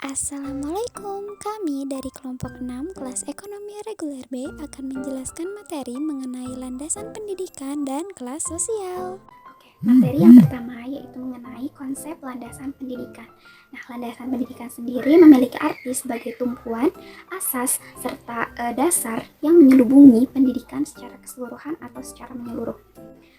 Assalamualaikum, kami dari kelompok 6 kelas ekonomi reguler B akan menjelaskan materi mengenai landasan pendidikan dan kelas sosial. Materi yang pertama yaitu mengenai konsep landasan pendidikan. Nah, landasan pendidikan sendiri memiliki arti sebagai tumpuan, asas, serta dasar yang menyelubungi pendidikan secara keseluruhan atau secara menyeluruh.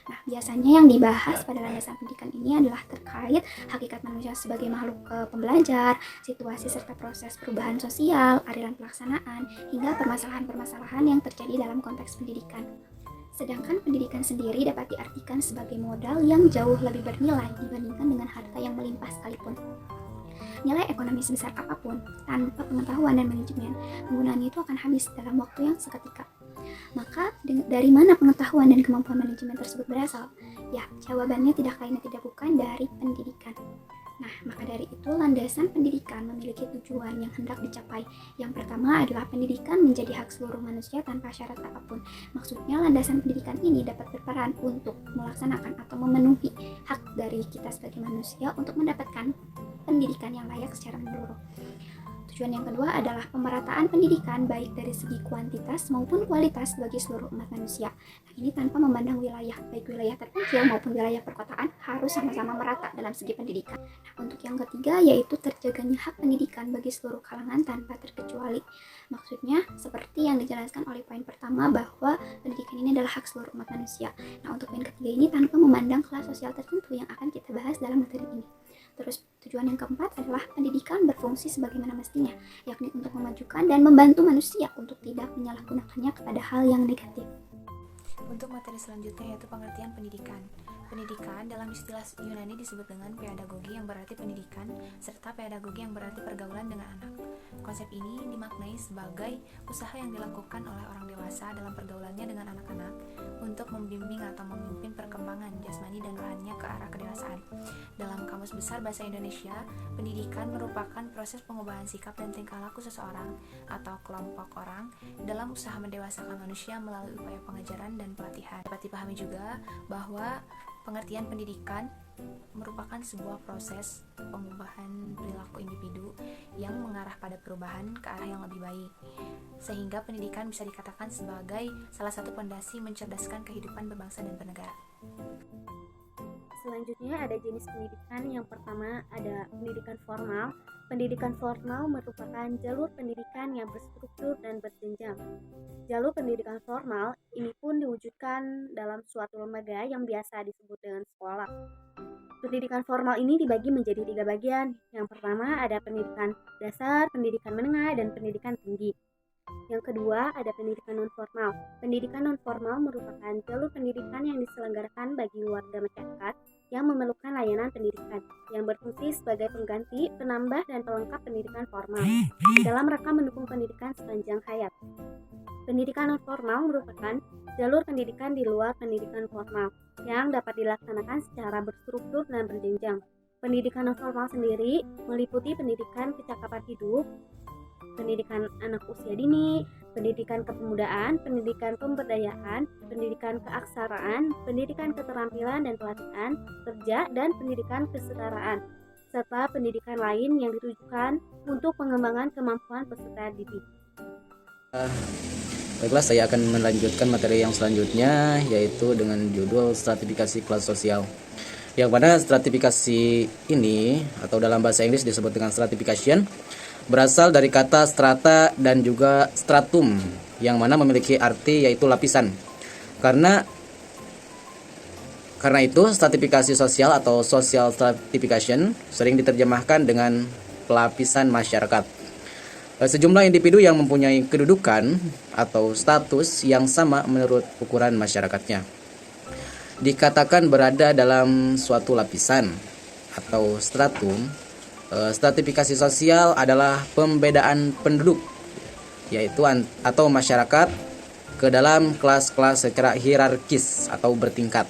Nah, biasanya yang dibahas pada landasan pendidikan ini adalah terkait hakikat manusia sebagai makhluk pembelajar, situasi serta proses perubahan sosial, aliran pelaksanaan, hingga permasalahan-permasalahan yang terjadi dalam konteks pendidikan. Sedangkan pendidikan sendiri dapat diartikan sebagai modal yang jauh lebih bernilai dibandingkan dengan harta yang melimpah sekalipun. Nilai ekonomi sebesar apapun, tanpa pengetahuan dan manajemen, penggunaannya itu akan habis dalam waktu yang seketika. Maka dari mana pengetahuan dan kemampuan manajemen tersebut berasal? Ya, jawabannya tidak lain dan tidak bukan dari pendidikan. Nah, maka dari itu landasan pendidikan memiliki tujuan yang hendak dicapai. Yang pertama adalah pendidikan menjadi hak seluruh manusia tanpa syarat apapun. Maksudnya landasan pendidikan ini dapat berperan untuk melaksanakan atau memenuhi hak dari kita sebagai manusia untuk mendapatkan pendidikan yang layak secara menyeluruh. Tujuan yang kedua adalah pemerataan pendidikan baik dari segi kuantitas maupun kualitas bagi seluruh umat manusia. Nah, ini tanpa memandang wilayah, baik wilayah terpencil maupun wilayah perkotaan harus sama-sama merata dalam segi pendidikan. Nah, untuk yang ketiga yaitu terjaganya hak pendidikan bagi seluruh kalangan tanpa terkecuali. Maksudnya seperti yang dijelaskan oleh poin pertama bahwa pendidikan ini adalah hak seluruh umat manusia. Nah, untuk poin ketiga ini tanpa memandang kelas sosial tertentu yang akan kita bahas dalam materi ini. Terus tujuan yang keempat adalah pendidikan berfungsi sebagaimana mestinya, yakni untuk memajukan dan membantu manusia untuk tidak menyalahgunakannya kepada hal yang negatif. Untuk materi selanjutnya yaitu pengertian pendidikan. Pendidikan dalam istilah Yunani disebut dengan pedagogi yang berarti pendidikan, serta pedagogi yang berarti pergaulan dengan anak. Konsep ini dimaknai sebagai usaha yang dilakukan oleh orang dewasa dalam pergaulannya dengan anak-anak untuk membimbing atau memimpin perkembangan jasmani dan rohaninya ke arah kedewasaan. Dalam Kamus Besar Bahasa Indonesia, pendidikan merupakan proses pengubahan sikap dan tingkah laku seseorang atau kelompok orang dalam usaha mendewasakan manusia melalui upaya pengajaran dan pelatihan. Dapat dipahami juga bahwa pengertian pendidikan merupakan sebuah proses pengubahan perilaku individu yang mengarah pada perubahan ke arah yang lebih baik, sehingga pendidikan bisa dikatakan sebagai salah satu pondasi mencerdaskan kehidupan berbangsa dan bernegara. Selanjutnya ada jenis pendidikan. Yang pertama ada pendidikan formal. Pendidikan formal merupakan jalur pendidikan yang berstruktur dan berjenjang. Jalur pendidikan formal ini pun diwujudkan dalam suatu lembaga yang biasa disebut dengan sekolah. Pendidikan formal ini dibagi menjadi 3 bagian. Yang pertama ada pendidikan dasar, pendidikan menengah, dan pendidikan tinggi. Yang kedua ada pendidikan non-formal. Pendidikan non-formal merupakan jalur pendidikan yang diselenggarakan bagi warga masyarakat yang memerlukan layanan pendidikan, yang berfungsi sebagai pengganti, penambah, dan pelengkap pendidikan formal dalam rangka mendukung pendidikan sepanjang hayat. Pendidikan non-formal merupakan jalur pendidikan di luar pendidikan formal yang dapat dilaksanakan secara berstruktur dan berjenjang. Pendidikan non-formal sendiri meliputi pendidikan kecakapan hidup, pendidikan anak usia dini, pendidikan kepemudaan, pendidikan pemberdayaan, pendidikan keaksaraan, pendidikan keterampilan dan pelatihan kerja, dan pendidikan kesetaraan, serta pendidikan lain yang ditujukan untuk pengembangan kemampuan peserta didik. Baiklah, saya akan melanjutkan materi yang selanjutnya, yaitu dengan judul stratifikasi kelas sosial. Yang mana stratifikasi ini, atau dalam bahasa Inggris disebut dengan stratification, berasal dari kata strata dan juga stratum, yang mana memiliki arti yaitu lapisan. Karena itu stratifikasi sosial atau social stratification sering diterjemahkan dengan pelapisan masyarakat. Sejumlah individu yang mempunyai kedudukan atau status yang sama menurut ukuran masyarakatnya dikatakan berada dalam suatu lapisan atau stratum. Stratifikasi sosial adalah pembedaan penduduk, yaitu atau masyarakat ke dalam kelas-kelas secara hierarkis atau bertingkat.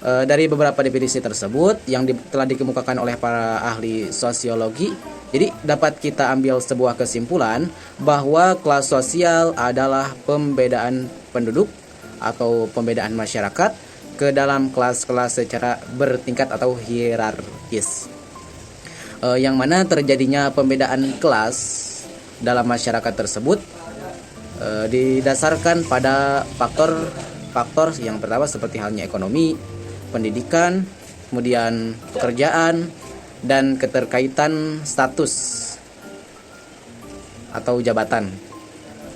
Dari beberapa definisi tersebut yang telah dikemukakan oleh para ahli sosiologi, jadi dapat kita ambil sebuah kesimpulan bahwa kelas sosial adalah pembedaan penduduk atau pembedaan masyarakat ke dalam kelas-kelas secara bertingkat atau hierarkis. yang mana terjadinya pembedaan kelas dalam masyarakat tersebut didasarkan pada faktor yang pertama seperti halnya ekonomi, pendidikan, kemudian pekerjaan, dan keterkaitan status atau jabatan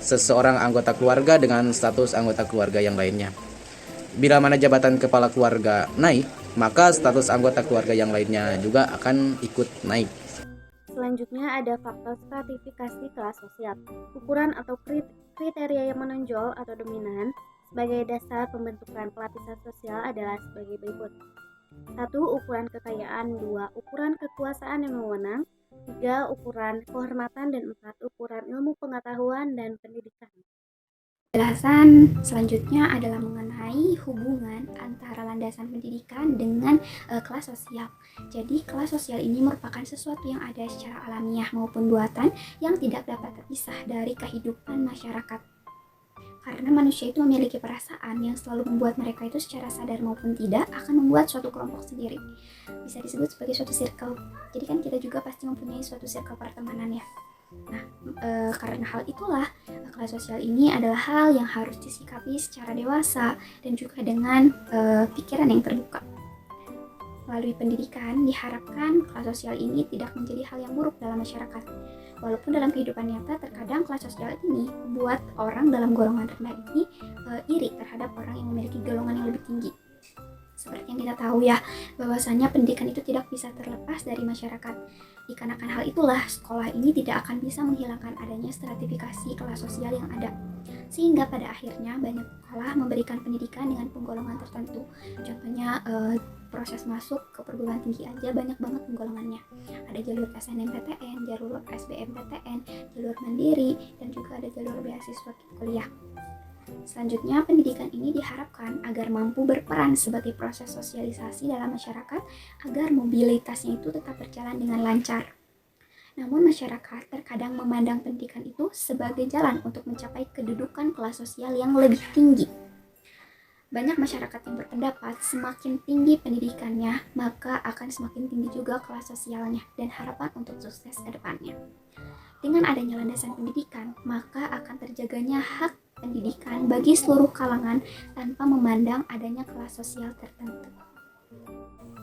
seseorang anggota keluarga dengan status anggota keluarga yang lainnya. Bila mana jabatan kepala keluarga naik, maka status anggota keluarga yang lainnya juga akan ikut naik. Selanjutnya ada faktor stratifikasi kelas sosial. Ukuran atau kriteria yang menonjol atau dominan sebagai dasar pembentukan pelapisan sosial adalah sebagai berikut. 1. Ukuran kekayaan. 2. Ukuran kekuasaan yang mewenang. 3. Ukuran kehormatan. Dan 4. Ukuran ilmu pengetahuan dan pendidikan. Penjelasan selanjutnya adalah mengenai hubungan antara landasan pendidikan dengan kelas sosial. Jadi kelas sosial ini merupakan sesuatu yang ada secara alamiah maupun buatan yang tidak dapat terpisah dari kehidupan masyarakat. Karena manusia itu memiliki perasaan yang selalu membuat mereka itu secara sadar maupun tidak akan membuat suatu kelompok sendiri. Bisa disebut sebagai suatu circle. Jadi kan kita juga pasti mempunyai suatu circle pertemanan ya. Nah, karena hal itulah kelas sosial ini adalah hal yang harus disikapi secara dewasa dan juga dengan pikiran yang terbuka. Melalui pendidikan, diharapkan kelas sosial ini tidak menjadi hal yang buruk dalam masyarakat. Walaupun dalam kehidupan nyata terkadang kelas sosial ini membuat orang dalam golongan rendah ini iri terhadap orang yang memiliki golongan yang lebih tinggi. Seperti yang kita tahu ya, bahwasanya pendidikan itu tidak bisa terlepas dari masyarakat. Dikarenakan hal itulah, sekolah ini tidak akan bisa menghilangkan adanya stratifikasi kelas sosial yang ada. Sehingga pada akhirnya banyak sekolah memberikan pendidikan dengan penggolongan tertentu. Contohnya proses masuk ke perguruan tinggi aja banyak banget penggolongannya. Ada jalur SNMPTN, jalur SBMPTN, jalur mandiri, dan juga ada jalur beasiswa kuliah. Selanjutnya, pendidikan ini diharapkan agar mampu berperan sebagai proses sosialisasi dalam masyarakat agar mobilitasnya itu tetap berjalan dengan lancar. Namun masyarakat terkadang memandang pendidikan itu sebagai jalan untuk mencapai kedudukan kelas sosial yang lebih tinggi. Banyak masyarakat yang berpendapat semakin tinggi pendidikannya, maka akan semakin tinggi juga kelas sosialnya dan harapan untuk sukses ke depannya. Dengan adanya landasan pendidikan, maka akan terjaganya hak pendidikan bagi seluruh kalangan tanpa memandang adanya kelas sosial tertentu.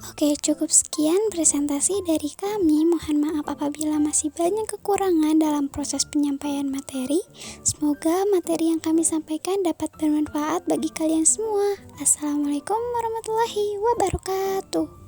Oke, cukup sekian presentasi dari kami. Mohon maaf apabila masih banyak kekurangan dalam proses penyampaian materi. Semoga materi yang kami sampaikan dapat bermanfaat bagi kalian semua. Assalamualaikum warahmatullahi wabarakatuh.